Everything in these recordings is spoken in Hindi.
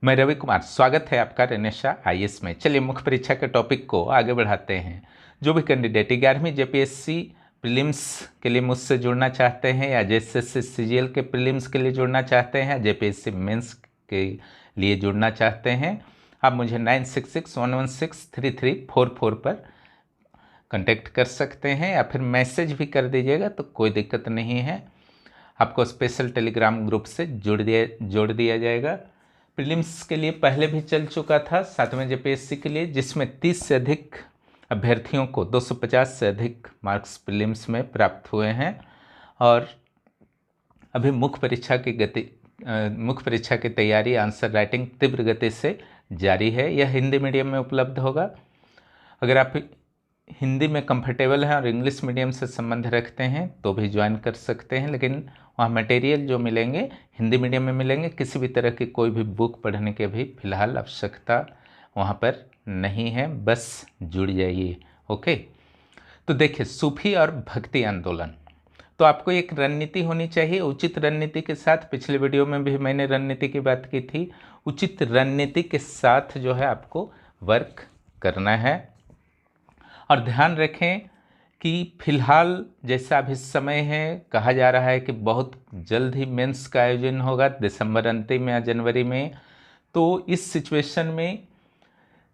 मैं रवि कुमार, स्वागत है आपका रेनेशा आईएएस में। चलिए मुख्य परीक्षा के टॉपिक को आगे बढ़ाते हैं। जो भी कैंडिडेट 11वीं जेपीएससी प्रीलिम्स के लिए मुझसे जुड़ना चाहते हैं या जेएसएससी सीजीएल के प्रीलिम्स के लिए जुड़ना चाहते हैं, जेपीएससी मेंस के लिए जुड़ना चाहते हैं, आप मुझे 9661163344 पर कांटेक्ट कर सकते हैं या फिर मैसेज भी कर दीजिएगा तो कोई दिक्कत नहीं है। आपको स्पेशल टेलीग्राम ग्रुप से जोड़ दिया जाएगा। प्रीलिम्स के लिए पहले भी चल चुका था 7वें जेपीएससी के लिए, जिसमें 30 से अधिक अभ्यर्थियों को 250 से अधिक मार्क्स प्रीलिम्स में प्राप्त हुए हैं। और अभी मुख्य परीक्षा की तैयारी आंसर राइटिंग तीव्र गति से जारी है। यह हिंदी मीडियम में उपलब्ध होगा। अगर आप हिंदी में कंफर्टेबल हैं और इंग्लिश मीडियम से संबंध रखते हैं तो भी ज्वाइन कर सकते हैं, लेकिन वहाँ मटेरियल जो मिलेंगे हिंदी मीडियम में मिलेंगे। किसी भी तरह की कोई भी बुक पढ़ने की भी फिलहाल आवश्यकता वहाँ पर नहीं है, बस जुड़ जाइए। ओके, तो देखिए, सूफी और भक्ति आंदोलन, तो आपको एक रणनीति होनी चाहिए। उचित रणनीति के साथ, पिछले वीडियो में भी मैंने रणनीति की बात की थी, उचित रणनीति के साथ जो है आपको वर्क करना है। और ध्यान रखें कि फिलहाल जैसा अभी समय है, कहा जा रहा है कि बहुत जल्द ही मेंस का आयोजन होगा, दिसंबर अंतिम या जनवरी में। तो इस सिचुएशन में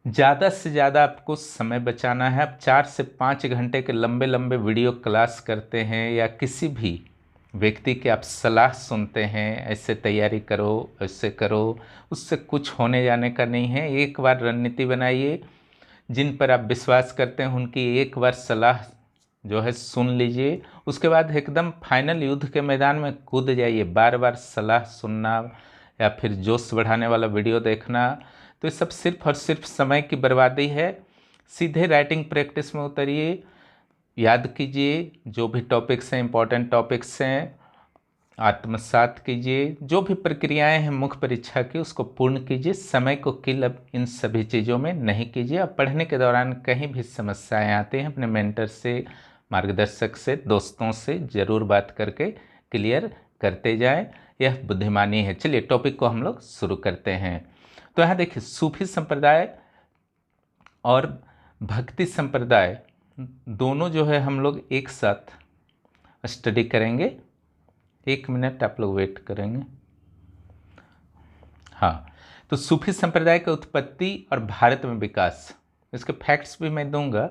ज़्यादा से ज़्यादा आपको समय बचाना है। आप 4 से 5 घंटे के लंबे लंबे वीडियो क्लास करते हैं या किसी भी व्यक्ति की आप सलाह सुनते हैं, ऐसे तैयारी करो, ऐसे करो, उससे कुछ होने जाने का नहीं है। एक बार रणनीति बनाइए, जिन पर आप विश्वास करते हैं उनकी एक बार सलाह जो है सुन लीजिए, उसके बाद एकदम फाइनल युद्ध के मैदान में कूद जाइए। बार बार सलाह सुनना या फिर जोश बढ़ाने वाला वीडियो देखना, तो ये सब सिर्फ और सिर्फ समय की बर्बादी है। सीधे राइटिंग प्रैक्टिस में उतरिए, याद कीजिए जो भी टॉपिक्स हैं, इंपॉर्टेंट टॉपिक्स हैं, आत्मसात कीजिए। जो भी प्रक्रियाएं हैं मुख्य परीक्षा की उसको पूर्ण कीजिए। समय को किल अब इन सभी चीज़ों में नहीं कीजिए। अब पढ़ने के दौरान कहीं भी समस्याएं आती हैं, अपने मेंटर से, मार्गदर्शक से, दोस्तों से ज़रूर बात करके क्लियर करते जाएं। यह बुद्धिमानी है। चलिए टॉपिक को हम लोग शुरू करते हैं। तो यहाँ देखिए, सूफी संप्रदाय और भक्ति संप्रदाय दोनों जो है हम लोग एक साथ स्टडी करेंगे। 1 मिनट आप लोग वेट करेंगे। हाँ, तो सूफी संप्रदाय की उत्पत्ति और भारत में विकास, इसके फैक्ट्स भी मैं दूंगा।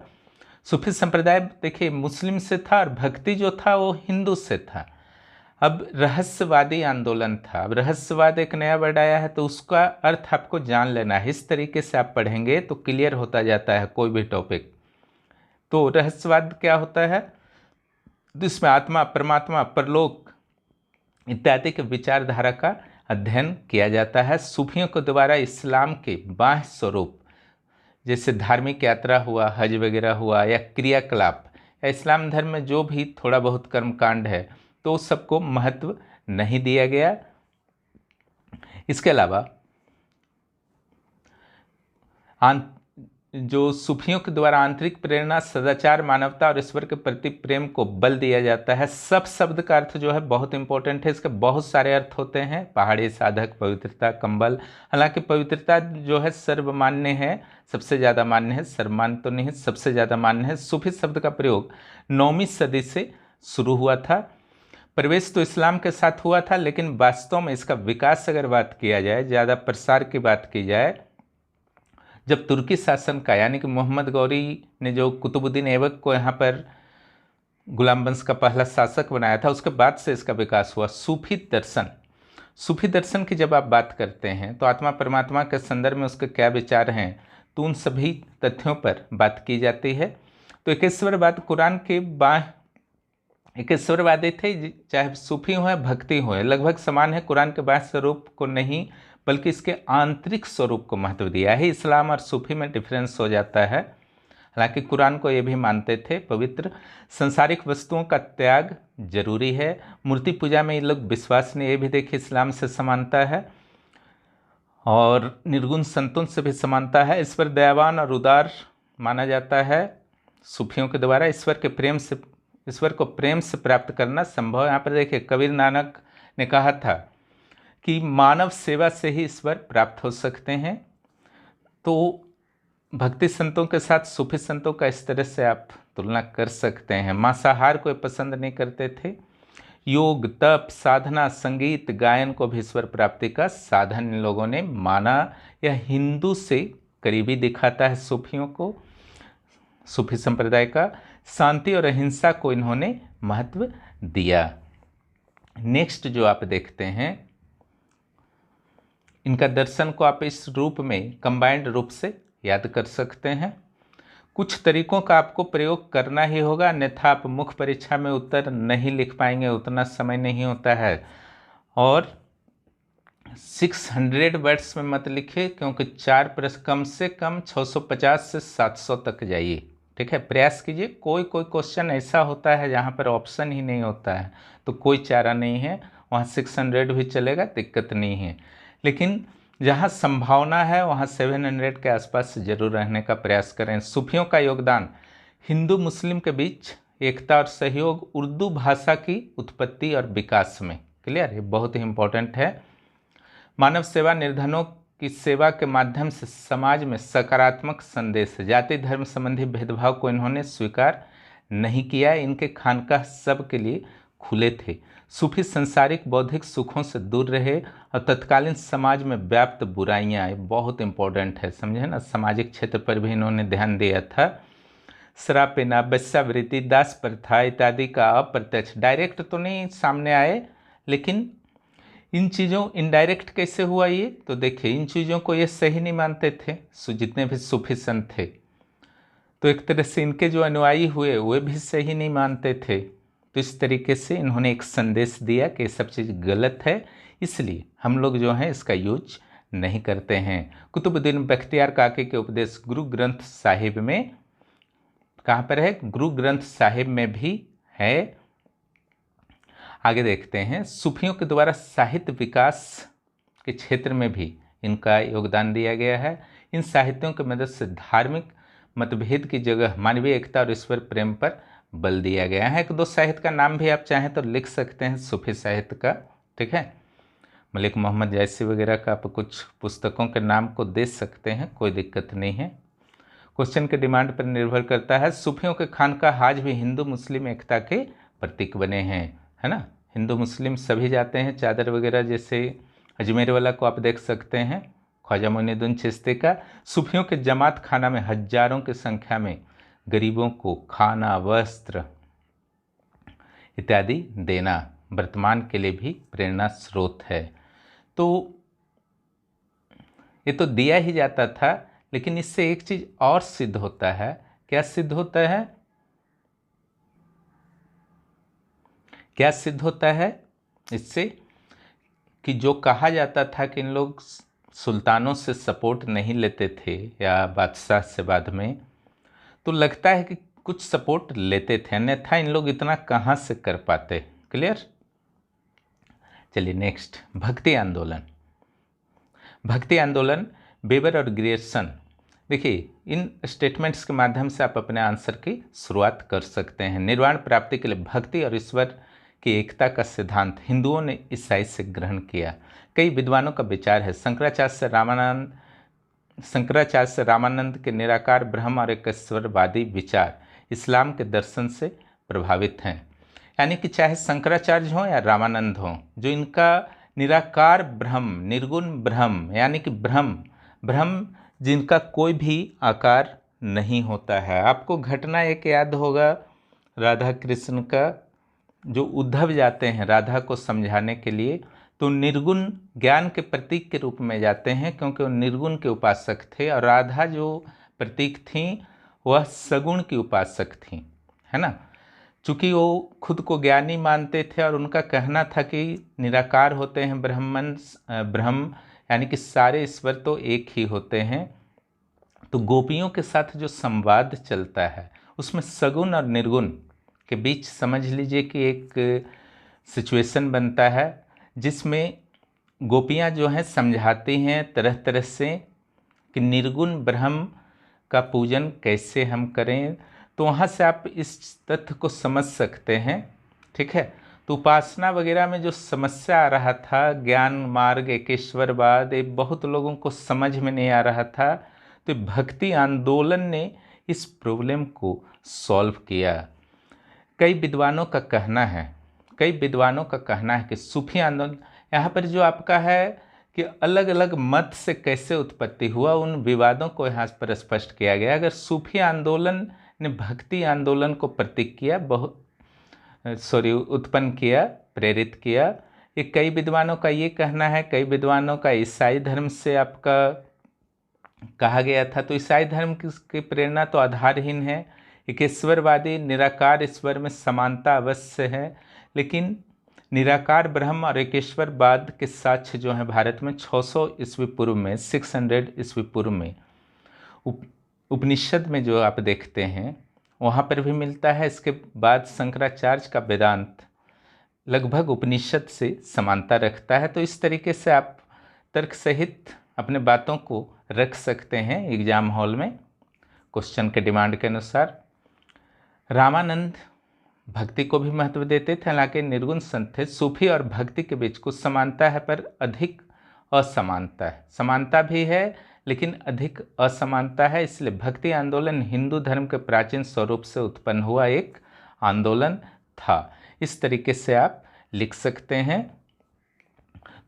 सूफी संप्रदाय देखिए मुस्लिम से था और भक्ति जो था वो हिंदू से था। अब रहस्यवादी आंदोलन था। अब रहस्यवाद एक नया वर्ड आया है, तो उसका अर्थ आपको जान लेना है। इस तरीके से आप पढ़ेंगे तो क्लियर होता जाता है कोई भी टॉपिक। तो रहस्यवाद क्या होता है? जिसमें आत्मा, परमात्मा, परलोक इत्यादि के विचारधारा का अध्ययन किया जाता है। सूफियों के द्वारा इस्लाम के बाह्य स्वरूप, जैसे धार्मिक यात्रा हुआ, हज वगैरह हुआ, या क्रियाकलाप, या इस्लाम धर्म में जो भी थोड़ा बहुत कर्मकांड है, तो सबको महत्व नहीं दिया गया। इसके अलावा जो सूफियों के द्वारा आंतरिक प्रेरणा, सदाचार, मानवता और ईश्वर के प्रति प्रेम को बल दिया जाता है। सब शब्द का अर्थ जो है बहुत इंपॉर्टेंट है। इसके बहुत सारे अर्थ होते हैं। पहाड़ी, साधक, पवित्रता, कंबल। हालांकि पवित्रता जो है सर्वमान्य है, सबसे ज़्यादा मान्य है। सर्वमान्य तो नहीं, सबसे ज़्यादा मान्य है। सूफी शब्द का प्रयोग 9वीं सदी से शुरू हुआ था। प्रवेश तो इस्लाम के साथ हुआ था, लेकिन वास्तव में इसका विकास अगर बात किया जाए, ज़्यादा प्रसार की बात की जाए, जब तुर्की शासन का, यानी कि मोहम्मद गौरी ने जो कुतुबुद्दीन ऐबक को यहाँ पर गुलाम वंश का पहला शासक बनाया था, उसके बाद से इसका विकास हुआ। सूफी दर्शन की जब आप बात करते हैं तो आत्मा परमात्मा के संदर्भ में उसके क्या विचार हैं, तो उन सभी तथ्यों पर बात की जाती है। तो एकेश्वरवाद कुरान के एकेश्वरवादी थे, चाहे सूफी हो या भक्ति हो, लगभग समान है। कुरान के बाह्य स्वरूप को नहीं बल्कि इसके आंतरिक स्वरूप को महत्व दिया है। इस्लाम और सूफी में डिफरेंस हो जाता है। हालांकि कुरान को ये भी मानते थे पवित्र, संसारिक वस्तुओं का त्याग जरूरी है। मूर्ति पूजा में ये लोग विश्वास ने, ये भी देखिए इस्लाम से समानता है, और निर्गुण संतों से भी समानता है। ईश्वर दयावान और उदार माना जाता है सूफियों के द्वारा। ईश्वर को प्रेम से प्राप्त करना संभव है। यहाँ पर देखिए कबीर नानक ने कहा था कि मानव सेवा से ही ईश्वर प्राप्त हो सकते हैं। तो भक्ति संतों के साथ सूफी संतों का इस तरह से आप तुलना कर सकते हैं। मांसाहार को पसंद नहीं करते थे, योग, तप, साधना, संगीत, गायन को भी ईश्वर प्राप्ति का साधन इन लोगों ने माना। यह हिंदू से करीबी दिखाता है सूफियों को, सूफी संप्रदाय का। शांति और अहिंसा को इन्होंने महत्व दिया। नेक्स्ट जो आप देखते हैं, इनका दर्शन को आप इस रूप में कंबाइंड रूप से याद कर सकते हैं। कुछ तरीकों का आपको प्रयोग करना ही होगा, अन्यथा आप मुख्य परीक्षा में उत्तर नहीं लिख पाएंगे, उतना समय नहीं होता है। और 600 वर्ड्स में मत लिखिए, क्योंकि 4 प्रश्न, कम से कम 650 से 700 तक जाइए। ठीक है, प्रयास कीजिए। कोई क्वेश्चन ऐसा होता है जहाँ पर ऑप्शन ही नहीं होता है, तो कोई चारा नहीं है, वहाँ 600 भी चलेगा, दिक्कत नहीं है। लेकिन जहाँ संभावना है वहाँ 700 के आसपास जरूर रहने का प्रयास करें। सूफियों का योगदान हिंदू मुस्लिम के बीच एकता और सहयोग, उर्दू भाषा की उत्पत्ति और विकास में। क्लियर, ये बहुत ही इंपॉर्टेंट है। मानव सेवा, निर्धनों की सेवा के माध्यम से समाज में सकारात्मक संदेश। जाति धर्म संबंधी भेदभाव को इन्होंने स्वीकार नहीं किया। इनके खानकाह सबके लिए खुले थे। सूफी संसारिक बौद्धिक सुखों से दूर रहे और तत्कालीन समाज में व्याप्त बुराइयाँ, बहुत इंपॉर्टेंट है, समझे ना, सामाजिक क्षेत्र पर भी इन्होंने ध्यान दिया था। शराब पीना, वेश्यावृत्ति, दास प्रथा इत्यादि का अप्रत्यक्ष, डायरेक्ट तो नहीं सामने आए, लेकिन इन चीज़ों इनडायरेक्ट कैसे हुआ ये, तो देखिए इन चीज़ों को ये सही नहीं मानते थे जितने भी सूफी संत थे, तो एक तरह से इनके जो अनुयायी हुए वे भी सही नहीं मानते थे। तो इस तरीके से इन्होंने एक संदेश दिया कि ये सब चीज़ गलत है, इसलिए हम लोग जो है इसका यूज नहीं करते हैं। कुतुबुद्दीन बख्तियार काकी के उपदेश गुरु ग्रंथ साहिब में, कहाँ पर है, गुरु ग्रंथ साहिब में भी है। आगे देखते हैं, सूफियों के द्वारा साहित्य विकास के क्षेत्र में भी इनका योगदान दिया गया है। इन साहित्यों की मदद से धार्मिक मतभेद की जगह मानवीय एकता और ईश्वर प्रेम पर बल दिया गया है। 1-2 साहित्य का नाम भी आप चाहें तो लिख सकते हैं सूफी साहित्य का। ठीक है, मलिक मोहम्मद जैसी वगैरह का आप कुछ पुस्तकों के नाम को दे सकते हैं, कोई दिक्कत नहीं है। क्वेश्चन के डिमांड पर निर्भर करता है। सूफियों के खानकाह आज भी हिंदू मुस्लिम एकता के प्रतीक बने हैं, है ना। हिंदू मुस्लिम सभी जाते हैं, चादर वगैरह, जैसे अजमेर वाला को आप देख सकते हैं, ख्वाजा मोइनुद्दीन चिश्ती का। सूफियों के जमात खाना में हजारों की संख्या में गरीबों को खाना, वस्त्र इत्यादि देना वर्तमान के लिए भी प्रेरणा स्रोत है। तो ये तो दिया ही जाता था, लेकिन इससे एक चीज और सिद्ध होता है। क्या सिद्ध होता है, क्या सिद्ध होता है इससे, कि जो कहा जाता था कि इन लोग सुल्तानों से सपोर्ट नहीं लेते थे या बादशाह से बाद में, तो लगता है कि कुछ सपोर्ट लेते थे, अन्यथा इन लोग इतना कहाँ से कर पाते। क्लियर। चलिए नेक्स्ट, भक्ति आंदोलन। भक्ति आंदोलन, बेबर और ग्रियर्सन। देखिए इन स्टेटमेंट्स के माध्यम से आप अपने आंसर की शुरुआत कर सकते हैं। निर्वाण प्राप्ति के लिए भक्ति और ईश्वर की एकता का सिद्धांत हिंदुओं ने ईसाई से ग्रहण किया। कई विद्वानों का विचार है, शंकराचार्य से रामानंद के निराकार ब्रह्म और एकेश्वरवादी विचार इस्लाम के दर्शन से प्रभावित हैं। यानी कि चाहे शंकराचार्य हों या रामानंद हों, जो इनका निराकार ब्रह्म, निर्गुण ब्रह्म, यानी कि ब्रह्म जिनका कोई भी आकार नहीं होता है। आपको घटना एक याद होगा राधा कृष्ण का, जो उद्धव जाते हैं राधा को समझाने के लिए, तो निर्गुण ज्ञान के प्रतीक के रूप में जाते हैं, क्योंकि वो निर्गुण के उपासक थे, और राधा जो प्रतीक थी वह सगुण की उपासक थी, है ना। चूँकि वो खुद को ज्ञानी मानते थे और उनका कहना था कि निराकार होते हैं ब्रह्म, यानी कि सारे ईश्वर तो एक ही होते हैं। तो गोपियों के साथ जो संवाद चलता है उसमें सगुण और निर्गुण के बीच समझ लीजिए कि एक सिचुएशन बनता है, जिसमें गोपियाँ जो हैं समझाती हैं तरह तरह से कि निर्गुण ब्रह्म का पूजन कैसे हम करें। तो वहाँ से आप इस तथ्य को समझ सकते हैं। ठीक है, तो उपासना वगैरह में जो समस्या आ रहा था, ज्ञान मार्ग, एकेश्वरवाद, ये बहुत लोगों को समझ में नहीं आ रहा था। तो भक्ति आंदोलन ने इस प्रॉब्लम को सॉल्व किया। कई विद्वानों का कहना है कि सूफी आंदोलन, यहाँ पर जो आपका है कि अलग अलग मत से कैसे उत्पत्ति हुआ, उन विवादों को यहाँ पर स्पष्ट किया गया। अगर सूफी आंदोलन ने भक्ति आंदोलन को उत्पन्न किया, प्रेरित किया, ये कई विद्वानों का ये कहना है। कई विद्वानों का ईसाई धर्म से आपका कहा गया था। तो ईसाई धर्म की प्रेरणा तो आधारहीन है। एक ईश्वरवादी निराकार ईश्वर में समानता अवश्य है, लेकिन निराकार ब्रह्म और एकेश्वरवाद के साक्ष्य जो है भारत में 600 ईस्वी पूर्व में, 600 ईस्वी पूर्व में उपनिषद में जो आप देखते हैं वहाँ पर भी मिलता है। इसके बाद शंकराचार्य का वेदांत लगभग उपनिषद से समानता रखता है। तो इस तरीके से आप तर्क सहित अपने बातों को रख सकते हैं एग्जाम हॉल में क्वेश्चन के डिमांड के अनुसार। रामानंद भक्ति को भी महत्व देते थे, हालांकि निर्गुण संत थे। सूफी और भक्ति के बीच कुछ समानता है पर अधिक असमानता है। समानता भी है लेकिन अधिक असमानता है। इसलिए भक्ति आंदोलन हिंदू धर्म के प्राचीन स्वरूप से उत्पन्न हुआ एक आंदोलन था। इस तरीके से आप लिख सकते हैं।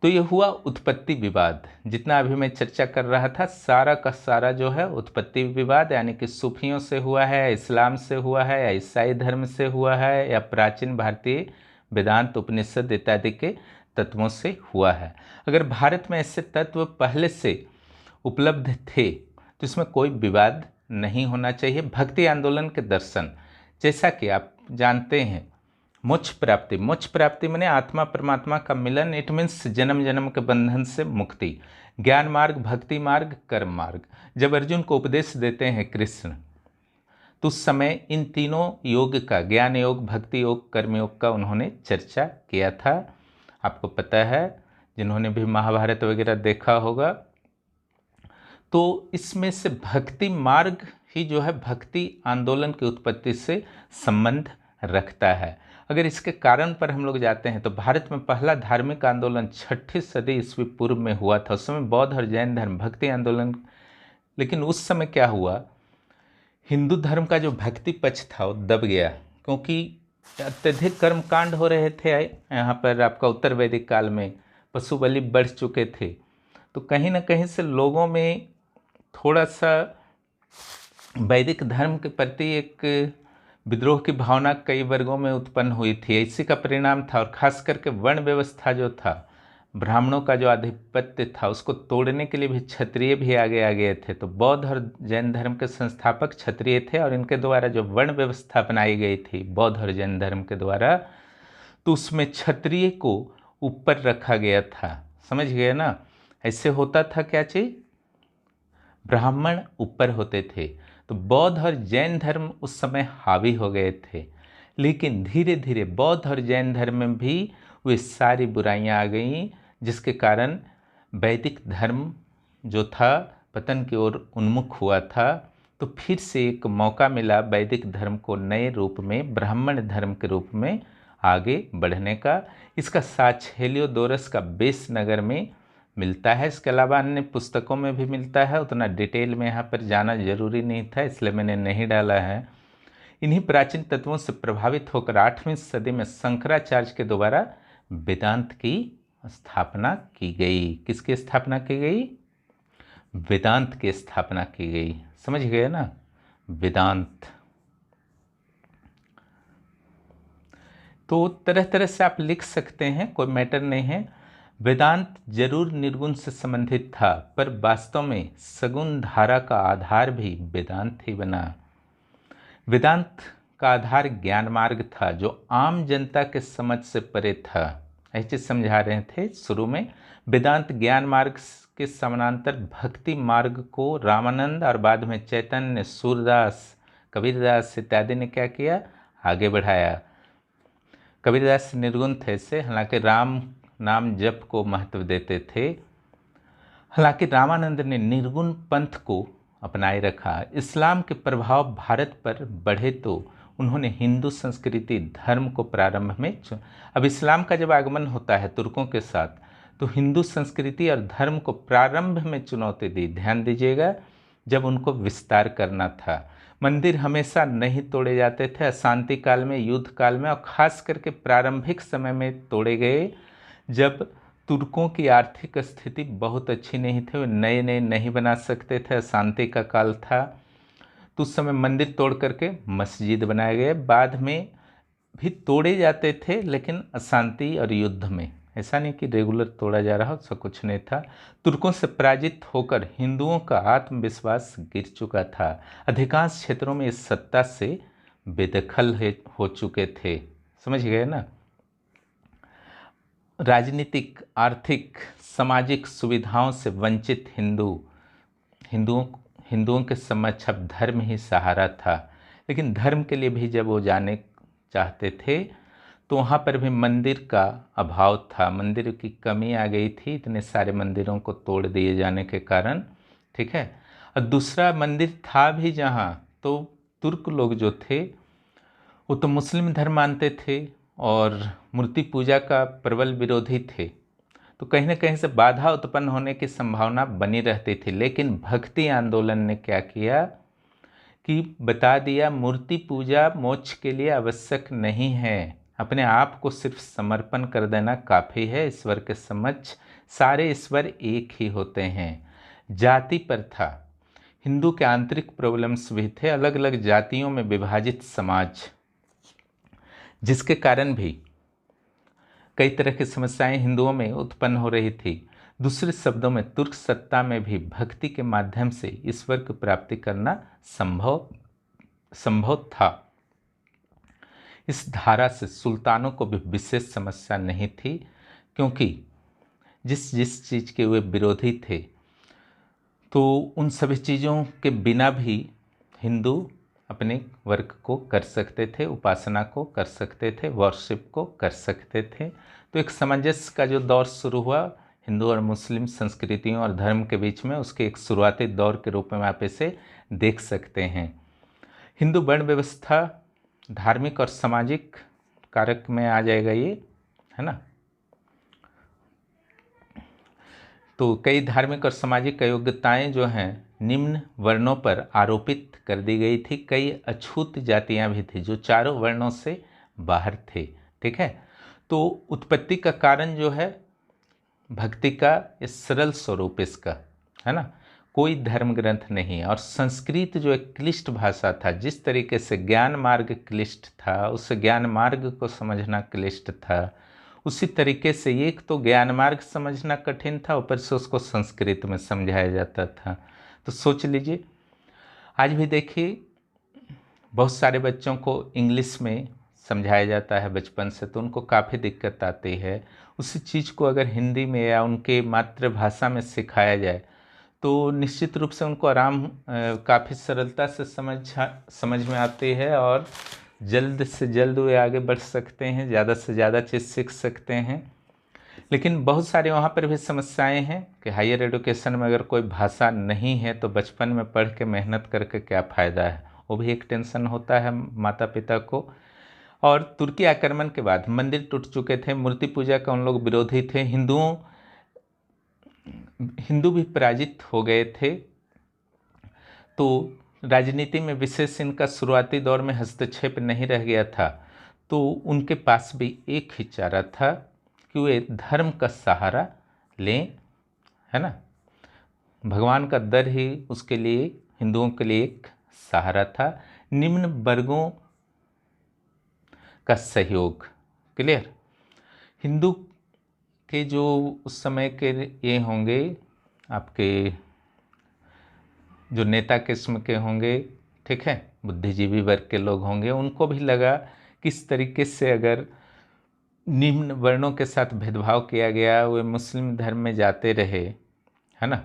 तो ये हुआ उत्पत्ति विवाद। जितना अभी मैं चर्चा कर रहा था सारा का सारा जो है उत्पत्ति विवाद, यानी कि सूफियों से हुआ है, इस्लाम से हुआ है, या ईसाई धर्म से हुआ है, या प्राचीन भारतीय वेदांत उपनिषद इत्यादि के तत्वों से हुआ है। अगर भारत में ऐसे तत्व पहले से उपलब्ध थे तो इसमें कोई विवाद नहीं होना चाहिए। भक्ति आंदोलन के दर्शन, जैसा कि आप जानते हैं, मोक्ष प्राप्ति माने आत्मा परमात्मा का मिलन। इट मीन्स जन्म जन्म के बंधन से मुक्ति। ज्ञान मार्ग, भक्ति मार्ग, कर्म मार्ग। जब अर्जुन को उपदेश देते हैं कृष्ण, तो उस समय इन तीनों योग का, ज्ञान योग, भक्ति योग, कर्म योग का उन्होंने चर्चा किया था। आपको पता है जिन्होंने भी महाभारत वगैरह देखा होगा। तो इसमें से भक्ति मार्ग ही जो है भक्ति आंदोलन की उत्पत्ति से संबंध रखता है। अगर इसके कारण पर हम लोग जाते हैं तो भारत में पहला धार्मिक आंदोलन 6ठी सदी ईस्वी पूर्व में हुआ था। उस समय बौद्ध और जैन धर्म भक्ति आंदोलन, लेकिन उस समय क्या हुआ, हिंदू धर्म का जो भक्ति पक्ष था वो दब गया, क्योंकि अत्यधिक कर्मकांड हो रहे थे। यहाँ पर आपका उत्तर वैदिक काल में पशु बलि बढ़ चुके थे। तो कहीं ना कहीं से लोगों में थोड़ा सा वैदिक धर्म के प्रति एक विद्रोह की भावना कई वर्गों में उत्पन्न हुई थी। इसी का परिणाम था। और खास करके वर्ण व्यवस्था जो था, ब्राह्मणों का जो आधिपत्य था, उसको तोड़ने के लिए भी क्षत्रिय भी आगे आ गए थे। तो बौद्ध और जैन धर्म के संस्थापक क्षत्रिय थे और इनके द्वारा जो वर्ण व्यवस्था अपनाई गई थी बौद्ध और जैन धर्म के द्वारा, तो उसमें क्षत्रिय को ऊपर रखा गया था। समझ गए ना? ऐसे होता था क्या चीज, ब्राह्मण ऊपर होते थे। तो बौद्ध और जैन धर्म उस समय हावी हो गए थे, लेकिन धीरे धीरे बौद्ध और जैन धर्म में भी वे सारी बुराइयां आ गईं, जिसके कारण वैदिक धर्म जो था पतन की ओर उन्मुख हुआ था। तो फिर से एक मौका मिला वैदिक धर्म को नए रूप में, ब्राह्मण धर्म के रूप में आगे बढ़ने का। इसका साक्ष्य हेलियोडोरस का बेस नगर में मिलता है। इसके अलावा अन्य पुस्तकों में भी मिलता है। उतना डिटेल में यहाँ पर जाना जरूरी नहीं था, इसलिए मैंने नहीं डाला है। इन्हीं प्राचीन तत्वों से प्रभावित होकर 8वीं सदी में शंकराचार्य के द्वारा वेदांत की स्थापना की गई। किसकी स्थापना की गई? वेदांत की स्थापना की गई। समझ गए ना? वेदांत। तो तरह तरह से आप लिख सकते हैं, कोई मैटर नहीं है। वेदांत जरूर निर्गुण से संबंधित था, पर वास्तव में सगुण धारा का आधार भी वेदांत ही बना। वेदांत का आधार ज्ञान मार्ग था, जो आम जनता के समझ से परे था। ऐसे समझा रहे थे शुरू में। वेदांत ज्ञान मार्ग के समानांतर भक्ति मार्ग को रामानंद और बाद में चैतन्य, सूरदास, कबीरदास इत्यादि ने क्या किया? आगे बढ़ाया। कबीरदास निर्गुण थे से, हालांकि राम नाम जप को महत्व देते थे। हालांकि रामानंद ने निर्गुण पंथ को अपनाए रखा। इस्लाम के प्रभाव भारत पर बढ़े तो उन्होंने हिंदू संस्कृति धर्म को प्रारंभ में अब इस्लाम का जब आगमन होता है तुर्कों के साथ, तो हिंदू संस्कृति और धर्म को प्रारंभ में चुनौती दी। ध्यान दीजिएगा, जब उनको विस्तार करना था। मंदिर हमेशा नहीं तोड़े जाते थे, अशांति काल में, युद्ध काल में, और ख़ास करके प्रारंभिक समय में तोड़े गए जब तुर्कों की आर्थिक स्थिति बहुत अच्छी नहीं थी, वे नए नए नहीं बना सकते थे, अशांति का काल था, तो उस समय मंदिर तोड़ करके मस्जिद बनाए गए। बाद में भी तोड़े जाते थे, लेकिन अशांति और युद्ध में, ऐसा नहीं कि रेगुलर तोड़ा जा रहा, उसका कुछ नहीं था। तुर्कों से पराजित होकर हिंदुओं का आत्मविश्वास गिर चुका था। अधिकांश क्षेत्रों में इस सत्ता से बेदखल हो चुके थे। समझ गए ना। राजनीतिक, आर्थिक, सामाजिक सुविधाओं से वंचित हिंदुओं के समक्ष अब धर्म ही सहारा था। लेकिन धर्म के लिए भी जब वो जाने चाहते थे तो वहाँ पर भी मंदिर का अभाव था, मंदिर की कमी आ गई थी, इतने सारे मंदिरों को तोड़ दिए जाने के कारण। ठीक है। और दूसरा मंदिर था भी जहाँ, तो तुर्क लोग जो थे वो तो मुस्लिम धर्म मानते थे और मूर्ति पूजा का प्रबल विरोधी थे, तो कहीं ना कहीं से बाधा उत्पन्न होने की संभावना बनी रहती थी। लेकिन भक्ति आंदोलन ने क्या किया कि बता दिया, मूर्ति पूजा मोक्ष के लिए आवश्यक नहीं है, अपने आप को सिर्फ समर्पण कर देना काफ़ी है। ईश्वर के समक्ष सारे ईश्वर एक ही होते हैं। जाति पर था, हिंदू के आंतरिक प्रॉब्लम्स भी थे, अलग अलग जातियों में विभाजित समाज, जिसके कारण भी कई तरह की समस्याएं हिंदुओं में उत्पन्न हो रही थी। दूसरे शब्दों में तुर्क सत्ता में भी भक्ति के माध्यम से ईश्वर की प्राप्ति करना संभव था। इस धारा से सुल्तानों को भी विशेष समस्या नहीं थी, क्योंकि जिस चीज़ के वे विरोधी थे, तो उन सभी चीज़ों के बिना भी हिंदू अपने वर्क को कर सकते थे, उपासना को कर सकते थे, वर्शिप को कर सकते थे। तो एक सामंजस्य का जो दौर शुरू हुआ हिंदू और मुस्लिम संस्कृतियों और धर्म के बीच में, उसके एक शुरुआती दौर के रूप में आप इसे देख सकते हैं। हिंदू वर्ण व्यवस्था धार्मिक और सामाजिक कारक में आ जाएगा ये, है ना। तो कई धार्मिक और सामाजिक अयोग्यताएं जो हैं निम्न वर्णों पर आरोपित कर दी गई थी। कई अछूत जातियां भी थी जो चारों वर्णों से बाहर थे। ठीक है। तो उत्पत्ति का कारण जो है भक्ति का इस सरल स्वरूप इसका, है ना, कोई धर्म ग्रंथ नहीं। और संस्कृत जो एक क्लिष्ट भाषा था, जिस तरीके से ज्ञान मार्ग क्लिष्ट था, उस ज्ञान मार्ग को समझना क्लिष्ट था, उसी तरीके से एक तो ज्ञान मार्ग समझना कठिन था, ऊपर से उसको संस्कृत में समझाया जाता था। तो सोच लीजिए, आज भी देखिए बहुत सारे बच्चों को इंग्लिश में समझाया जाता है बचपन से, तो उनको काफ़ी दिक्कत आती है। उसी चीज़ को अगर हिंदी में या उनके मातृभाषा में सिखाया जाए तो निश्चित रूप से उनको काफ़ी सरलता से समझ में आती है और जल्द से जल्द वे आगे बढ़ सकते हैं, ज़्यादा से ज़्यादा चीज़ सीख सकते हैं। लेकिन बहुत सारे वहाँ पर भी समस्याएं हैं कि हायर एजुकेशन में अगर कोई भाषा नहीं है तो बचपन में पढ़ के मेहनत करके क्या फ़ायदा है, वो भी एक टेंशन होता है माता पिता को। और तुर्की आक्रमण के बाद मंदिर टूट चुके थे, मूर्ति पूजा का उन लोग विरोधी थे, हिंदू भी पराजित हो गए थे। तो राजनीति में विशेष इनका शुरुआती दौर में हस्तक्षेप नहीं रह गया था। तो उनके पास भी एक ही चारा था कि वे धर्म का सहारा लें, है ना। भगवान का दर ही उसके लिए, हिंदुओं के लिए एक सहारा था। निम्न वर्गों का सहयोग, क्लियर। हिंदू के जो उस समय के ये होंगे आपके जो नेता किस्म के होंगे, ठीक है, बुद्धिजीवी वर्ग के लोग होंगे, उनको भी लगा किस तरीके से अगर निम्न वर्णों के साथ भेदभाव किया गया, वे मुस्लिम धर्म में जाते रहे, है ना,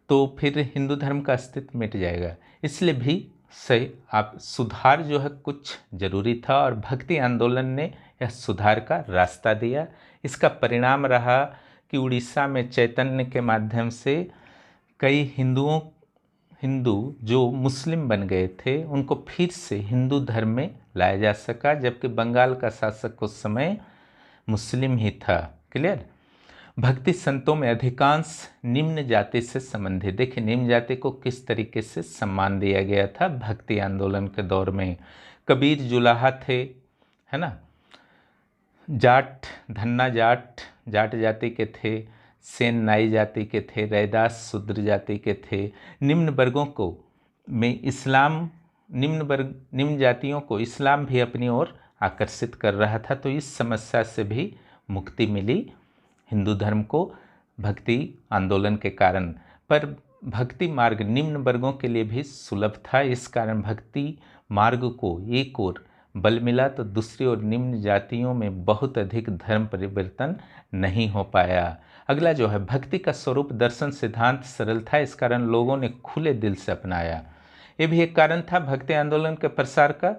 तो फिर हिंदू धर्म का अस्तित्व मिट जाएगा। इसलिए भी सही आप सुधार जो है कुछ जरूरी था और भक्ति आंदोलन ने यह सुधार का रास्ता दिया। इसका परिणाम रहा कि उड़ीसा में चैतन्य के माध्यम से कई हिंदू जो मुस्लिम बन गए थे उनको फिर से हिंदू धर्म में लाया जा सका, जबकि बंगाल का शासक उस समय मुस्लिम ही था। क्लियर। भक्ति संतों में अधिकांश निम्न जाति से संबंधित, देखिए निम्न जाति को किस तरीके से सम्मान दिया गया था भक्ति आंदोलन के दौर में। कबीर जुलाहा थे, है ना, जाट धन्ना जाट जाट जाति के थे, सेन नाई जाति के थे, रैदास शूद्र जाति के थे। निम्न वर्गों को में इस्लाम, निम्न जातियों को इस्लाम भी अपनी ओर आकर्षित कर रहा था, तो इस समस्या से भी मुक्ति मिली हिंदू धर्म को भक्ति आंदोलन के कारण। पर भक्ति मार्ग निम्न वर्गों के लिए भी सुलभ था, इस कारण भक्ति मार्ग को एक ओर बल मिला तो दूसरी ओर निम्न जातियों में बहुत अधिक धर्म परिवर्तन नहीं हो पाया। अगला जो है, भक्ति का स्वरूप दर्शन सिद्धांत सरल था, इस कारण लोगों ने खुले दिल से अपनाया। ये भी एक कारण था भक्ति आंदोलन के प्रसार का,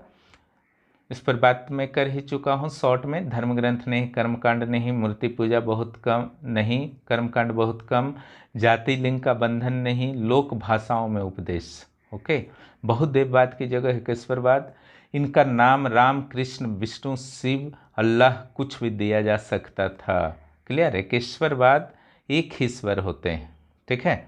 इस पर बात मैं कर ही चुका हूँ शॉर्ट में। धर्म ग्रंथ नहीं, कर्मकांड नहीं, मूर्ति पूजा बहुत कम नहीं, कर्मकांड बहुत कम, जाति लिंग का बंधन नहीं, लोक भाषाओं में उपदेश। ओके, बहुत देववाद की जगह एकेश्वरवाद। इनका नाम राम, कृष्ण, विष्णु, शिव, अल्लाह कुछ भी दिया जा सकता था। क्लियर। एकेश्वरवाद एक ही ईश्वर होते हैं, ठीक है।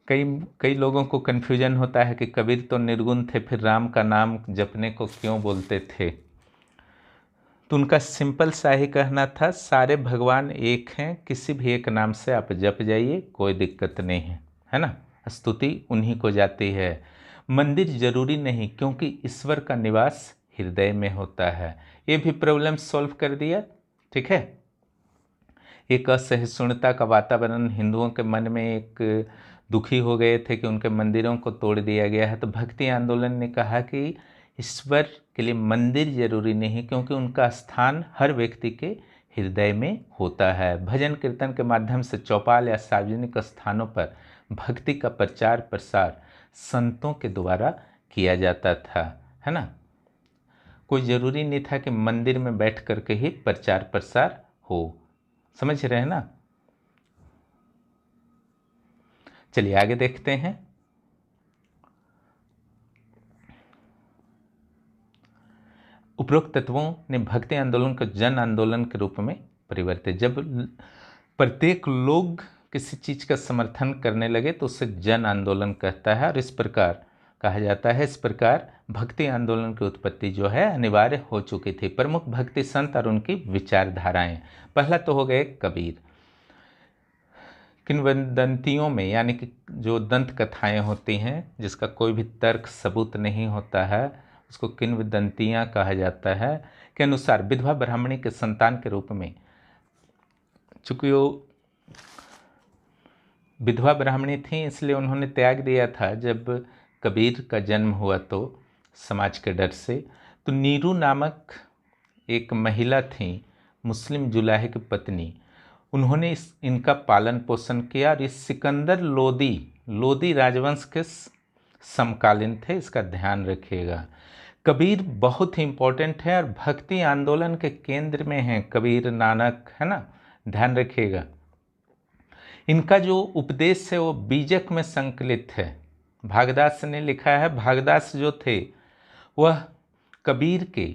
कई लोगों को कन्फ्यूजन होता है कि कबीर तो निर्गुण थे, फिर राम का नाम जपने को क्यों बोलते थे। तो उनका सिंपल सा ही कहना था, सारे भगवान एक हैं, किसी भी एक नाम से आप जप जाइए, कोई दिक्कत नहीं है ना। स्तुति उन्हीं को जाती है। मंदिर जरूरी नहीं, क्योंकि ईश्वर का निवास हृदय में होता है। ये भी प्रॉब्लम सॉल्व कर दिया, ठीक है। एक असहिष्णुता का वातावरण, हिंदुओं के मन में एक दुखी हो गए थे कि उनके मंदिरों को तोड़ दिया गया है, तो भक्ति आंदोलन ने कहा कि ईश्वर के लिए मंदिर जरूरी नहीं, क्योंकि उनका स्थान हर व्यक्ति के हृदय में होता है। भजन कीर्तन के माध्यम से चौपाल या सार्वजनिक स्थानों पर भक्ति का प्रचार प्रसार संतों के द्वारा किया जाता था, है ना। कोई ज़रूरी नहीं था कि मंदिर में बैठ करके ही प्रचार प्रसार हो, समझ रहे हैं ना। चलिए आगे देखते हैं। उपरोक्त तत्वों ने भक्ति आंदोलन को जन आंदोलन के रूप में परिवर्तित। जब प्रत्येक लोग किसी चीज का समर्थन करने लगे तो उसे जन आंदोलन कहता है, और इस प्रकार कहा जाता है। इस प्रकार भक्ति आंदोलन की उत्पत्ति जो है अनिवार्य हो चुकी थी। प्रमुख भक्ति संत और उनकी विचारधाराएं। पहला तो हो गए कबीर। किंवदंतियों में, यानी कि जो दंत कथाएं होती हैं जिसका कोई भी तर्क सबूत नहीं होता है, उसको किंवदंतियां कहा जाता है, के अनुसार विधवा ब्राह्मणी के संतान के रूप में, चूंकि वो विधवा ब्राह्मणी थी इसलिए उन्होंने त्याग दिया था जब कबीर का जन्म हुआ तो समाज के डर से। तो नीरू नामक एक महिला थी, मुस्लिम जुलाहे की पत्नी, उन्होंने इनका पालन पोषण किया, और ये सिकंदर लोदी राजवंश के समकालीन थे, इसका ध्यान रखिएगा। कबीर बहुत ही इंपॉर्टेंट है और भक्ति आंदोलन के केंद्र में हैं कबीर नानक, है ना, ध्यान रखिएगा। इनका जो उपदेश है वो बीजक में संकलित है। भागदास ने लिखा है, भागदास जो थे वह कबीर के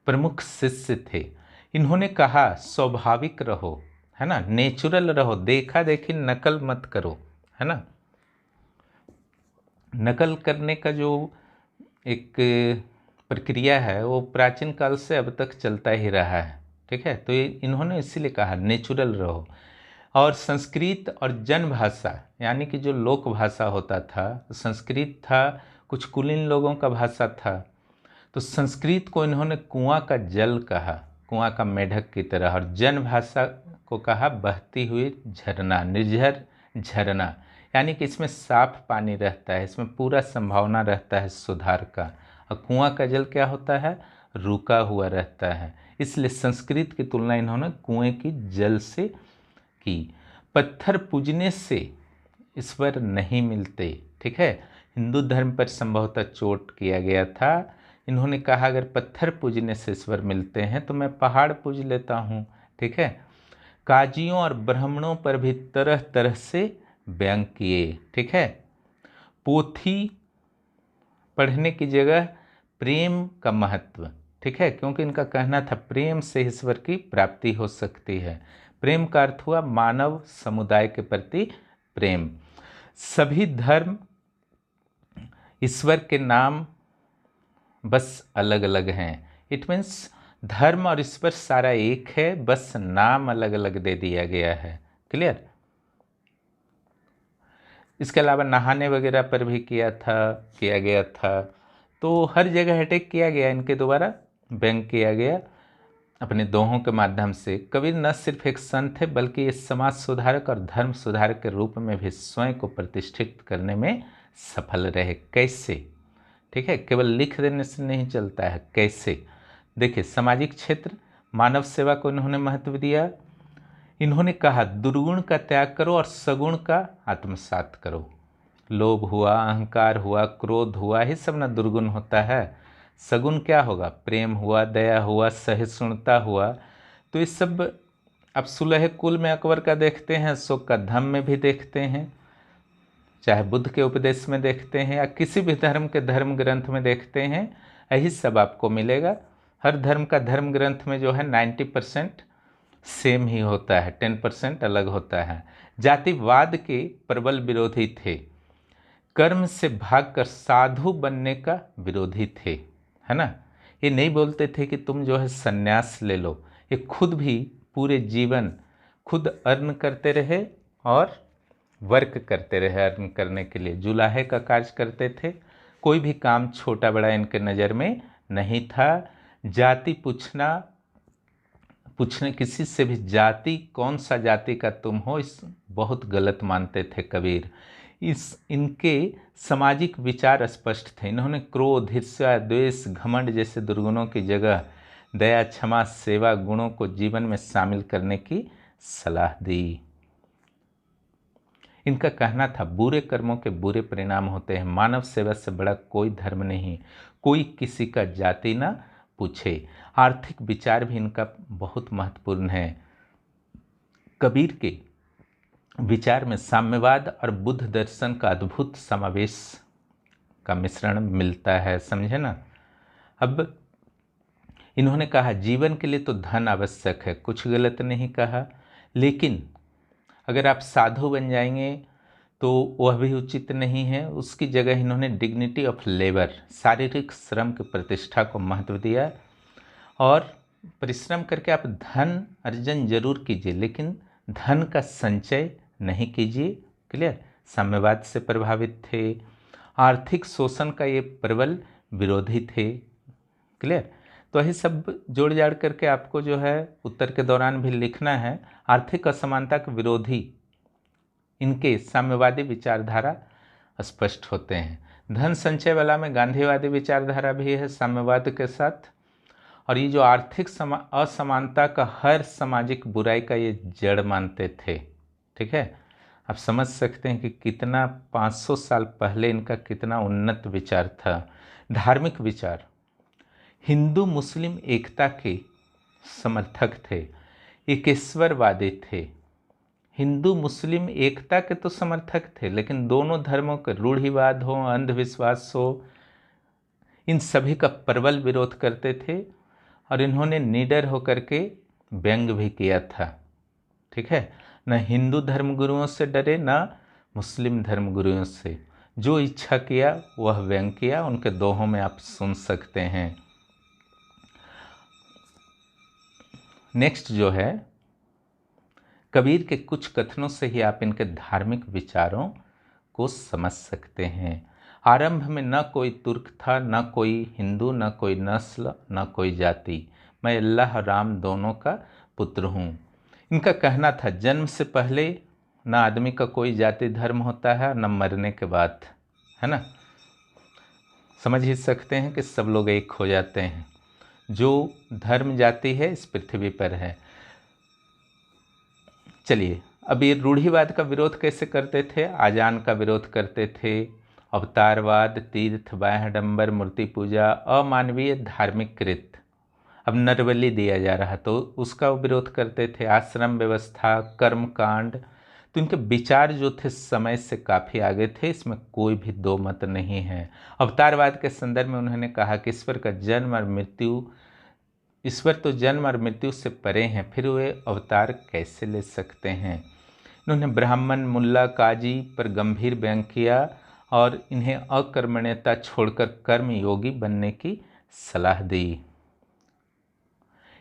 प्रमुख शिष्य थे। इन्होंने कहा स्वाभाविक रहो, है ना, नेचुरल रहो, देखा देखी नकल मत करो, है ना। नकल करने का जो एक प्रक्रिया है वो प्राचीन काल से अब तक चलता ही रहा है, ठीक है। तो इन्होंने इसीलिए कहा नेचुरल रहो। और संस्कृत और जन भाषा, यानी कि जो लोक भाषा होता था, संस्कृत था कुछ कुलीन लोगों का भाषा था, तो संस्कृत को इन्होंने कुआं का जल कहा, कुआं का मेढक की तरह, और जन भाषा को कहा बहती हुई झरना, निर्झर झरना, यानी कि इसमें साफ पानी रहता है, इसमें पूरा संभावना रहता है सुधार का। और कुआं का जल क्या होता है, रुका हुआ रहता है, इसलिए संस्कृत की तुलना इन्होंने कुएं की जल से की। पत्थर पूजने से ईश्वर नहीं मिलते, ठीक है। हिंदू धर्म पर संभवतः चोट किया गया था। इन्होंने कहा अगर पत्थर पूजने से ईश्वर मिलते हैं तो मैं पहाड़ पूज लेता हूँ, ठीक है। काजियों और ब्राह्मणों पर भी तरह तरह से व्यंग किए, ठीक है। पोथी पढ़ने की जगह प्रेम का महत्व, ठीक है, क्योंकि इनका कहना था प्रेम से ईश्वर की प्राप्ति हो सकती है। प्रेम का अर्थ हुआ मानव समुदाय के प्रति प्रेम। सभी धर्म ईश्वर के नाम बस अलग अलग हैं। इट मीन्स धर्म और ईश्वर सारा एक है, बस नाम अलग अलग दे दिया गया है। क्लियर? इसके अलावा नहाने वगैरह पर भी किया गया था। तो हर जगह अटैक किया गया, इनके द्वारा व्यंग किया गया अपने दोहों के माध्यम से। कबीर न सिर्फ एक संत थे बल्कि ये समाज सुधारक और धर्म सुधारक के रूप में भी स्वयं को प्रतिष्ठित करने में सफल रहे। कैसे? ठीक है, केवल लिख देने से नहीं चलता है, कैसे? देखिए, सामाजिक क्षेत्र मानव सेवा को इन्होंने महत्व दिया। इन्होंने कहा दुर्गुण का त्याग करो और सगुण का आत्मसात करो। लोभ हुआ, अहंकार हुआ, क्रोध हुआ, ये सब ना दुर्गुण होता है। सगुण क्या होगा? प्रेम हुआ, दया हुआ, सहिष्णुता हुआ। तो ये सब आप सुलह कुल में अकबर का देखते हैं, अशोक का धम्म में भी देखते हैं, चाहे बुद्ध के उपदेश में देखते हैं या किसी भी धर्म के धर्म ग्रंथ में देखते हैं, यही सब आपको मिलेगा। हर धर्म का धर्म ग्रंथ में जो है 90% सेम ही होता है, 10% अलग होता है। जातिवाद के प्रबल विरोधी थे, कर्म से भागकर साधु बनने का विरोधी थे, है ना। ये नहीं बोलते थे कि तुम जो है सन्यास ले लो, ये खुद भी पूरे जीवन खुद अर्न करते रहे और वर्क करते रहे अर्न करने के लिए। जुलाहे का कार्य करते थे, कोई भी काम छोटा बड़ा इनके नज़र में नहीं था। जाति पूछने किसी से भी जाति कौन सा जाति का तुम हो, इस बहुत गलत मानते थे कबीर। इनके सामाजिक विचार स्पष्ट थे। इन्होंने क्रोध, ईर्ष्या, द्वेष, घमंड जैसे दुर्गुणों की जगह दया, क्षमा, सेवा गुणों को जीवन में शामिल करने की सलाह दी। इनका कहना था बुरे कर्मों के बुरे परिणाम होते हैं, मानव सेवा से बड़ा कोई धर्म नहीं, कोई किसी का जाति ना पूछे। आर्थिक विचार भी इनका बहुत महत्वपूर्ण है। कबीर के विचार में साम्यवाद और बुद्ध दर्शन का अद्भुत समावेश का मिश्रण मिलता है, समझे ना। अब इन्होंने कहा जीवन के लिए तो धन आवश्यक है, कुछ गलत नहीं कहा, लेकिन अगर आप साधु बन जाएंगे तो वह भी उचित नहीं है। उसकी जगह इन्होंने डिग्निटी ऑफ लेबर, शारीरिक श्रम की प्रतिष्ठा को महत्व दिया। और परिश्रम करके आप धन अर्जन जरूर कीजिए, लेकिन धन का संचय नहीं कीजिए। क्लियर? साम्यवाद से प्रभावित थे। आर्थिक शोषण का ये प्रबल विरोधी थे। क्लियर? तो यही सब जोड़ जाड़ करके आपको जो है उत्तर के दौरान भी लिखना है। आर्थिक असमानता के विरोधी इनके साम्यवादी विचारधारा स्पष्ट होते हैं। धन संचय वाला में गांधीवादी विचारधारा भी है साम्यवाद के साथ। और ये जो आर्थिक असमानता का हर सामाजिक बुराई का ये जड़ मानते थे। ठीक है, आप समझ सकते हैं कि कितना 500 साल पहले इनका कितना उन्नत विचार था। धार्मिक विचार हिंदू मुस्लिम एकता के समर्थक थे, एकेश्वरवादी थे। हिंदू मुस्लिम एकता के तो समर्थक थे, लेकिन दोनों धर्मों के रूढ़िवाद हो, अंधविश्वास हो, इन सभी का प्रबल विरोध करते थे। और इन्होंने निडर होकर के व्यंग भी किया था। ठीक है, न हिंदू धर्मगुरुओं से डरे न मुस्लिम धर्मगुरुओं से, जो इच्छा किया वह व्यंग किया। उनके दोहों में आप सुन सकते हैं। नेक्स्ट जो है, कबीर के कुछ कथनों से ही आप इनके धार्मिक विचारों को समझ सकते हैं। आरंभ में न कोई तुर्क था, न कोई हिंदू, न कोई नस्ल, न कोई जाति, मैं अल्लाह राम दोनों का पुत्र हूँ। इनका कहना था जन्म से पहले न आदमी का कोई जाति धर्म होता है, न मरने के बाद, है ना। समझ ही सकते हैं कि सब लोग एक हो जाते हैं। जो धर्म जाति है इस पृथ्वी पर है। चलिए, अब ये रूढ़िवाद का विरोध कैसे करते थे? आजान का विरोध करते थे, अवतारवाद, तीर्थ, बाह्यडंबर, मूर्ति पूजा, अमानवीय धार्मिक कृत्य। अब नरबलि दिया जा रहा तो उसका विरोध करते थे। आश्रम व्यवस्था, कर्मकांड, तो इनके विचार जो थे समय से काफ़ी आगे थे, इसमें कोई भी दो मत नहीं है। अवतारवाद के संदर्भ में उन्होंने कहा कि ईश्वर तो जन्म और मृत्यु से परे हैं, फिर वे अवतार कैसे ले सकते हैं। इन्होंने ब्राह्मण, मुल्ला, काजी पर गंभीर व्यंग किया और इन्हें अकर्मण्यता छोड़कर कर्म योगी बनने की सलाह दी।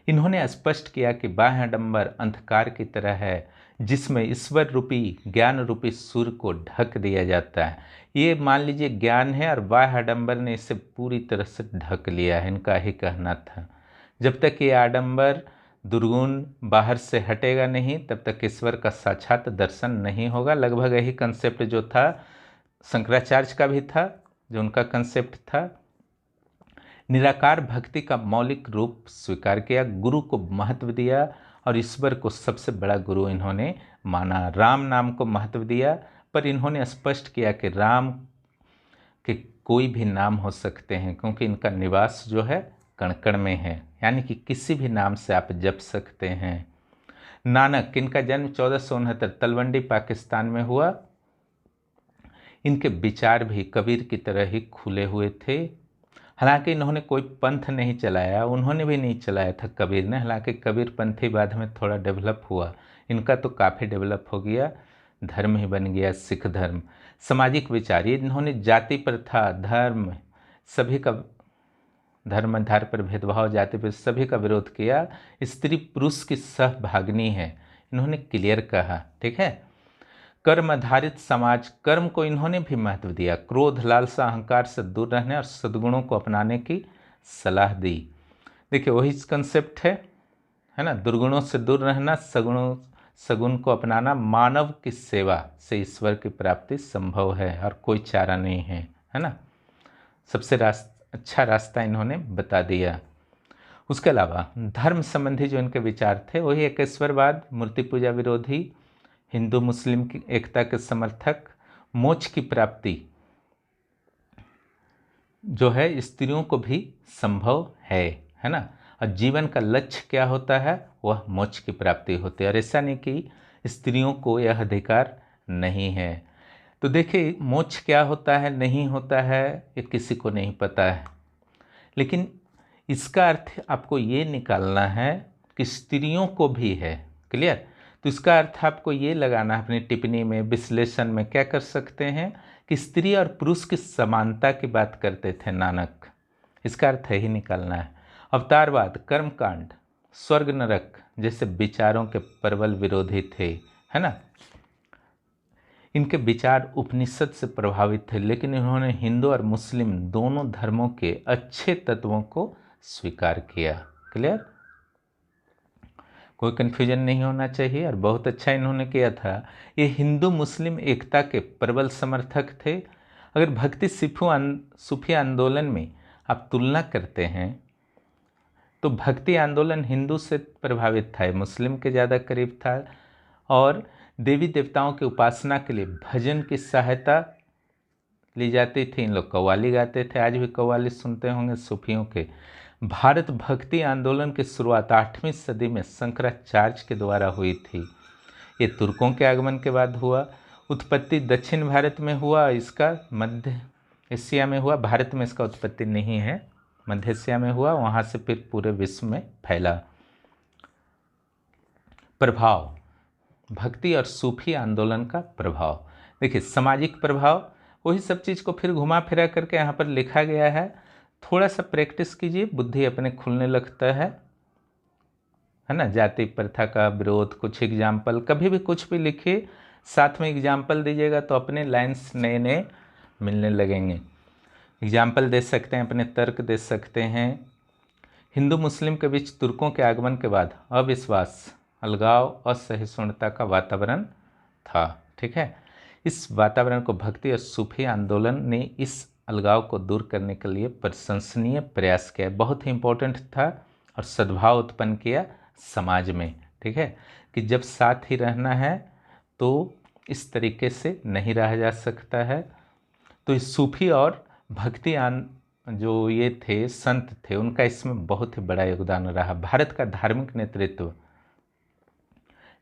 इन्होंने स्पष्ट किया कि बाह्य आडंबर अंधकार की तरह है जिसमें ईश्वर रूपी ज्ञान रूपी सूर्य को ढक दिया जाता है। ये मान लीजिए ज्ञान है और बाह्य आडंबर ने इसे पूरी तरह से ढक लिया है, इनका ही कहना था। जब तक ये आडंबर दुर्गुण बाहर से हटेगा नहीं तब तक ईश्वर का साक्षात दर्शन नहीं होगा। लगभग यही कंसेप्ट जो था शंकराचार्य का भी था, जो उनका कंसेप्ट था। निराकार भक्ति का मौलिक रूप स्वीकार किया, गुरु को महत्व दिया और ईश्वर को सबसे बड़ा गुरु इन्होंने माना। राम नाम को महत्व दिया, पर इन्होंने स्पष्ट किया कि राम के कोई भी नाम हो सकते हैं क्योंकि इनका निवास जो है कण कण में है, यानी कि किसी भी नाम से आप जप सकते हैं। नानक, इनका जन्म 1469 तलवंडी पाकिस्तान में हुआ। इनके विचार भी कबीर की तरह ही खुले हुए थे। हालांकि इन्होंने कोई पंथ नहीं चलाया, उन्होंने भी नहीं चलाया था कबीर ने। हालांकि कबीर पंथी बाद में थोड़ा डेवलप हुआ, इनका तो काफ़ी डेवलप हो गया, धर्म ही बन गया सिख धर्म। सामाजिक विचार, ये इन्होंने जाति प्रथा, धर्म, सभी का धर्म आधार पर भेदभाव, जाति पर सभी का विरोध किया। स्त्री पुरुष की सहभागिनी है, इन्होंने क्लियर कहा। ठीक है। कर्म आधारित समाज, कर्म को इन्होंने भी महत्व दिया। क्रोध, लालसा, अहंकार से दूर रहने और सद्गुणों को अपनाने की सलाह दी। देखिए वही कंसेप्ट है ना, दुर्गुणों से दूर रहना, सगुण को अपनाना। मानव की सेवा से ईश्वर की प्राप्ति संभव है और कोई चारा नहीं है ना। सबसे अच्छा रास्ता इन्होंने बता दिया। उसके अलावा धर्म संबंधी जो इनके विचार थे वही एकेश्वरवाद, मूर्ति पूजा विरोधी, हिंदू मुस्लिम की एकता के समर्थक, मोक्ष की प्राप्ति जो है स्त्रियों को भी संभव है ना। और जीवन का लक्ष्य क्या होता है, वह मोक्ष की प्राप्ति होती है। और ऐसा नहीं कि स्त्रियों को यह अधिकार नहीं है। तो देखिए मोक्ष क्या होता है नहीं होता है ये किसी को नहीं पता है, लेकिन इसका अर्थ आपको ये निकालना है कि स्त्रियों को भी है। क्लियर। तो इसका अर्थ आपको ये लगाना है अपनी टिप्पणी में, विश्लेषण में क्या कर सकते हैं कि स्त्री और पुरुष की समानता की बात करते थे नानक। इसका अर्थ यही निकालना है। अवतारवाद, कर्मकांड, स्वर्ग नरक जैसे विचारों के प्रबल विरोधी थे, है ना। इनके विचार उपनिषद से प्रभावित थे, लेकिन इन्होंने हिंदू और मुस्लिम दोनों धर्मों के अच्छे तत्वों को स्वीकार किया। क्लियर। कोई कन्फ्यूजन नहीं होना चाहिए। और बहुत अच्छा इन्होंने किया था। ये हिंदू मुस्लिम एकता के प्रबल समर्थक थे। अगर भक्ति सूफी आंदोलन में आप तुलना करते हैं तो भक्ति आंदोलन हिंदू से प्रभावित था, मुस्लिम के ज़्यादा करीब था। और देवी देवताओं की उपासना के लिए भजन की सहायता ली जाती थी। इन लोग कव्वाली गाते थे, आज भी कव्वाली सुनते होंगे सूफियों के। भारत भक्ति आंदोलन की शुरुआत 8वीं सदी में शंकराचार्य के द्वारा हुई थी। ये तुर्कों के आगमन के बाद हुआ। उत्पत्ति दक्षिण भारत में हुआ, इसका मध्य एशिया में हुआ। भारत में इसका उत्पत्ति नहीं है, मध्य एशिया में हुआ, वहाँ से फिर पूरे विश्व में फैला। प्रभाव, भक्ति और सूफी आंदोलन का प्रभाव। देखिए सामाजिक प्रभाव, वही सब चीज़ को फिर घुमा फिरा करके यहाँ पर लिखा गया है। थोड़ा सा प्रैक्टिस कीजिए, बुद्धि अपने खुलने लगता है ना। जाति प्रथा का विरोध, कुछ एग्जाम्पल, कभी भी कुछ भी लिखिए साथ में एग्जाम्पल दीजिएगा तो अपने लाइन्स नए नए मिलने लगेंगे। एग्जाम्पल दे सकते हैं, अपने तर्क दे सकते हैं। हिंदू मुस्लिम के बीच तुर्कों के आगमन के बाद अविश्वास, अलगाव, असहिष्णुता का वातावरण था। ठीक है। इस वातावरण को भक्ति और सूफी आंदोलन ने इस अलगाव को दूर करने के लिए प्रशंसनीय प्रयास किया, बहुत ही इम्पोर्टेंट था और सद्भाव उत्पन्न किया समाज में। ठीक है कि जब साथ ही रहना है तो इस तरीके से नहीं रहा जा सकता है। तो इस सूफी और भक्ति जो ये थे संत थे, उनका इसमें बहुत ही बड़ा योगदान रहा। भारत का धार्मिक नेतृत्व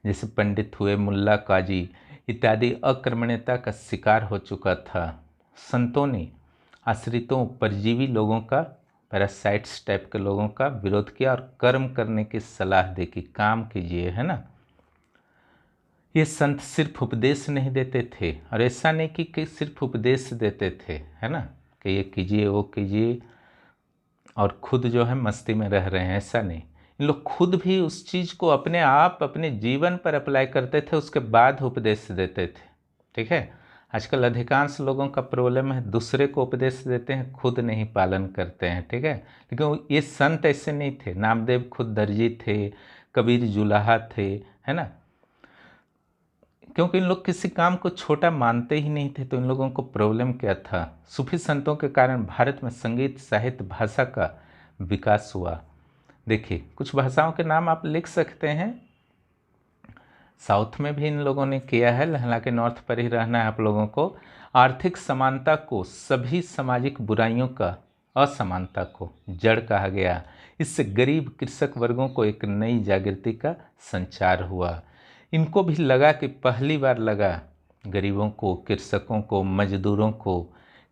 जैसे पंडित हुए, मुल्ला, काजी, इत्यादि अकर्मण्यता का शिकार हो चुका था। संतों ने आश्रितों, परजीवी लोगों का, पैरासाइट्स टाइप के लोगों का विरोध किया और कर्म करने की सलाह दी कि काम कीजिए, है ना। ये संत सिर्फ उपदेश नहीं देते थे, और ऐसा नहीं कि सिर्फ उपदेश देते थे, है ना, कि ये कीजिए वो कीजिए और खुद जो है मस्ती में रह रहे हैं, ऐसा नहीं। इन लोग खुद भी उस चीज़ को अपने आप अपने जीवन पर अप्लाई करते थे, उसके बाद उपदेश देते थे। ठीक है, आजकल अधिकांश लोगों का प्रॉब्लम है दूसरे को उपदेश देते हैं, खुद नहीं पालन करते हैं। ठीक है, लेकिन ये संत ऐसे नहीं थे। नामदेव खुद दर्जी थे, कबीर जुलाहा थे, है ना। क्योंकि इन लोग किसी काम को छोटा मानते ही नहीं थे, तो इन लोगों को प्रॉब्लम क्या था। सूफी संतों के कारण भारत में संगीत, साहित्य, भाषा का विकास हुआ। देखिए, कुछ भाषाओं के नाम आप लिख सकते हैं। साउथ में भी इन लोगों ने किया है, हालांकि नॉर्थ पर ही रहना है आप लोगों को। आर्थिक समानता को, सभी सामाजिक बुराइयों का, असमानता को जड़ कहा गया। इससे गरीब कृषक वर्गों को एक नई जागृति का संचार हुआ। इनको भी लगा कि पहली बार लगा, गरीबों को, कृषकों को, मजदूरों को,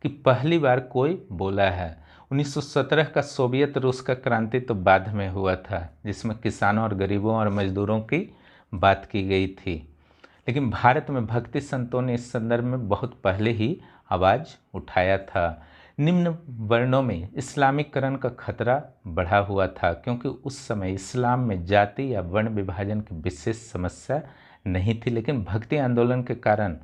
कि पहली बार कोई बोला है। 1917 का सोवियत रूस का क्रांति तो बाद में हुआ था, जिसमें किसानों और गरीबों और मजदूरों की बात की गई थी। लेकिन भारत में भक्ति संतों ने इस संदर्भ में बहुत पहले ही आवाज़ उठाया था। निम्न वर्णों में इस्लामीकरण का खतरा बढ़ा हुआ था, क्योंकि उस समय इस्लाम में जाति या वर्ण विभाजन की विशेष समस्या नहीं थी। लेकिन भक्ति आंदोलन के कारण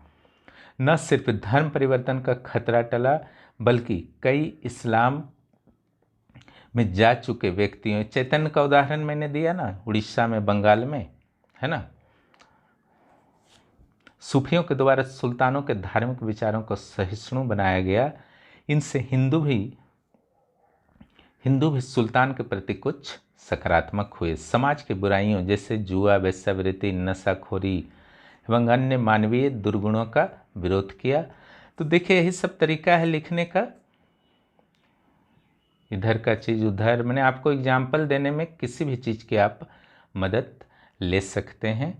न सिर्फ धर्म परिवर्तन का खतरा टला, बल्कि कई इस्लाम में जा चुके व्यक्तियों, चैतन्य का उदाहरण मैंने दिया ना, उड़ीसा में, बंगाल में, है ना। सूफियों के द्वारा सुल्तानों के धार्मिक विचारों को सहिष्णु बनाया गया। इनसे हिंदू भी सुल्तान के प्रति कुछ सकारात्मक हुए। समाज की बुराइयों जैसे जुआ, वेश्यावृत्ति, नशाखोरी एवं अन्य मानवीय दुर्गुणों का विरोध किया। तो देखिए, यही सब तरीका है लिखने का। इधर का चीज़ उधर, मैंने आपको एग्जाम्पल देने में किसी भी चीज़ की आप मदद ले सकते हैं।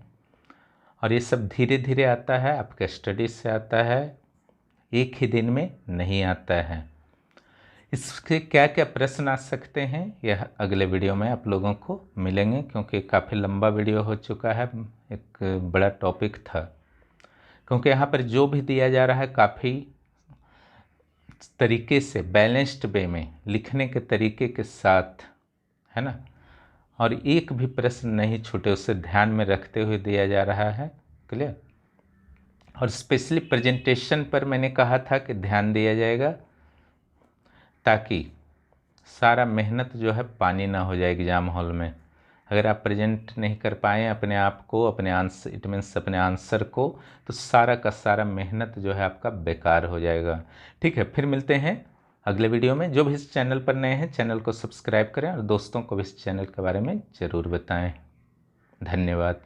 और ये सब धीरे धीरे आता है, आपके स्टडी से आता है, एक ही दिन में नहीं आता है। इसके क्या क्या प्रश्न आ सकते हैं, यह अगले वीडियो में आप लोगों को मिलेंगे, क्योंकि काफ़ी लंबा वीडियो हो चुका है, एक बड़ा टॉपिक था। क्योंकि यहाँ पर जो भी दिया जा रहा है काफ़ी तरीके से, बैलेंस्ड वे में, लिखने के तरीके के साथ, है ना, और एक भी प्रश्न नहीं छूटे, उसे ध्यान में रखते हुए दिया जा रहा है। क्लियर। और स्पेशली प्रेजेंटेशन पर मैंने कहा था कि ध्यान दिया जाएगा, ताकि सारा मेहनत जो है पानी ना हो जाए एग्ज़ाम हॉल में। अगर आप प्रेजेंट नहीं कर पाएँ अपने आप को, अपने आंसर, इट मीन्स अपने आंसर को, तो सारा का सारा मेहनत जो है आपका बेकार हो जाएगा। ठीक है, फिर मिलते हैं अगले वीडियो में। जो भी इस चैनल पर नए हैं, चैनल को सब्सक्राइब करें और दोस्तों को भी इस चैनल के बारे में ज़रूर बताएं। धन्यवाद।